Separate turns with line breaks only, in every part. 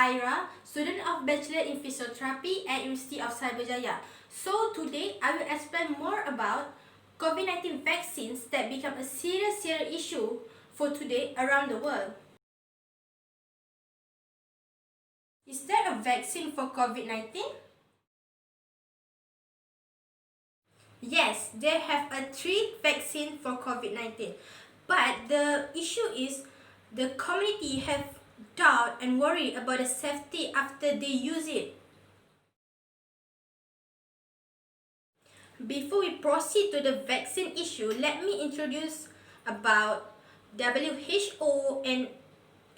Aira, student of Bachelor in Physiotherapy at University of Cyberjaya. So today I will explain more about COVID-19 vaccines that become a serious issue for today around the world. Is there a vaccine for COVID-19? Yes, they have a 3 vaccine for COVID-19. But the issue is the community have doubt and worry about the safety after they use it. Before we proceed to the vaccine issue, let me introduce about WHO and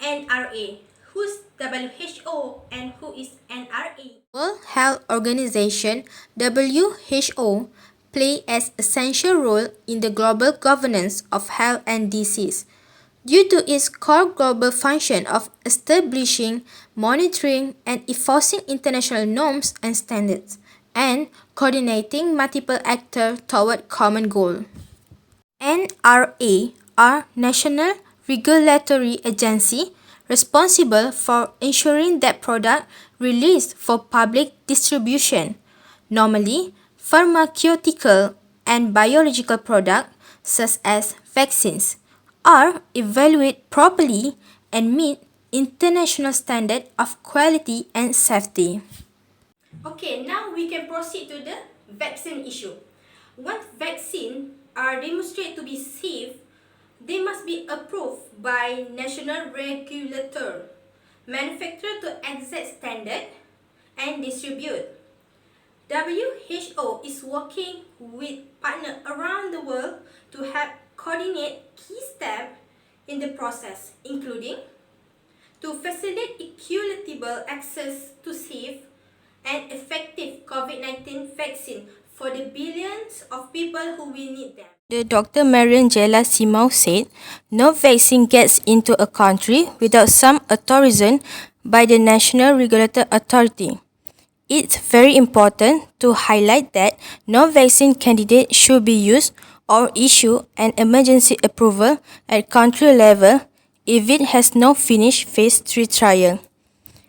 NRA. Who's WHO and who is NRA?
World Health Organization (WHO) play an essential role in the global governance of health and disease due to its core global function of establishing, monitoring, and enforcing international norms and standards, and coordinating multiple actors toward common goal. NRA are national regulatory agency responsible for ensuring that product released for public distribution, normally pharmaceutical and biological products such as vaccines, are evaluated properly and meet international standards of quality and safety.
Okay, now we can proceed to the vaccine issue. Once vaccines are demonstrated to be safe, they must be approved by national regulator, manufacturer to exact standard, and distribute. WHO is working with partners around the world to help coordinate key steps in the process, including to facilitate equitable access to safe and effective COVID-19 vaccine for the billions of people who will need them.
The Dr. Marian Jela Simau said, no vaccine gets into a country without some authorization by the National Regulatory Authority. It's very important to highlight that no vaccine candidate should be used or issue an emergency approval at country level if it has no finished phase 3 trial.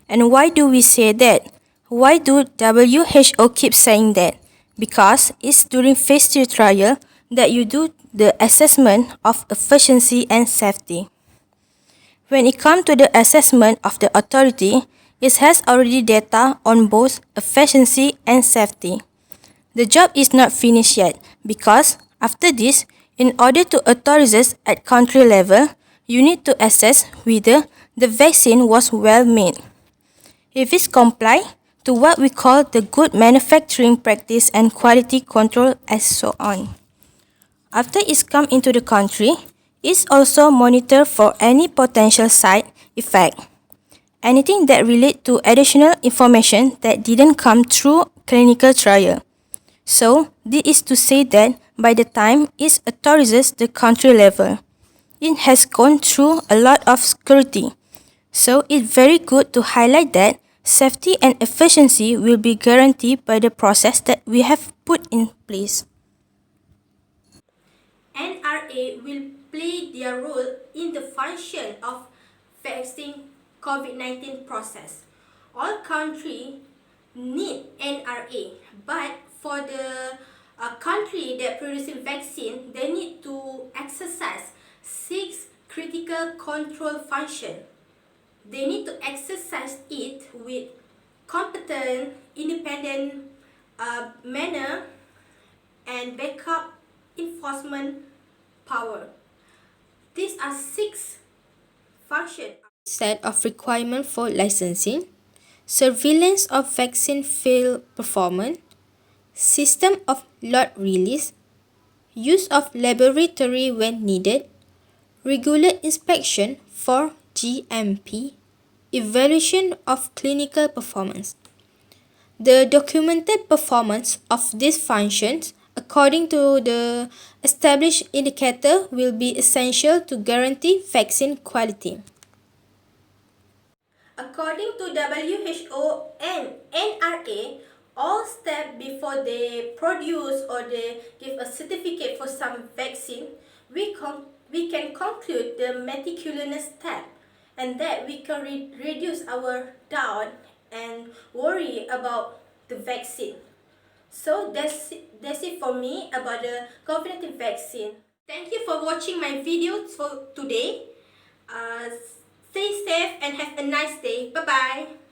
And why do we say that? Why do WHO keep saying that? Because it's during phase 3 trial that you do the assessment of efficiency and safety. When it comes to the assessment of the authority, it has already data on both efficiency and safety. The job is not finished yet because after this, in order to authorize at country level, you need to assess whether the vaccine was well made. If it complies to what we call the good manufacturing practice and quality control and so on. After it's come into the country, it's also monitored for any potential side effect. Anything that relate to additional information that didn't come through clinical trial. So, this is to say that by the time it authorizes the country level, it has gone through a lot of scrutiny. So, it's very good to highlight that safety and efficiency will be guaranteed by the process that we have put in place.
NRA will play their role in the function of vaccine COVID-19 process. All countries need NRA, but for the country that producing vaccine, they need to exercise 6 critical control function. They need to exercise it with competent, independent manner and backup enforcement power. These are 6 functions.
Set of requirements for licensing, surveillance of vaccine field performance, system of lot release, use of laboratory when needed, regular inspection for GMP, evaluation of clinical performance. The documented performance of these functions according to the established indicator will be essential to guarantee vaccine quality.
According to WHO and NRA, all steps before they produce or they give a certificate for some vaccine, we can conclude the meticulous step and that we can reduce our doubt and worry about the vaccine. So that's it for me about the COVID-19 vaccine. Thank you for watching my video for today. Stay safe and have a nice day. Bye bye.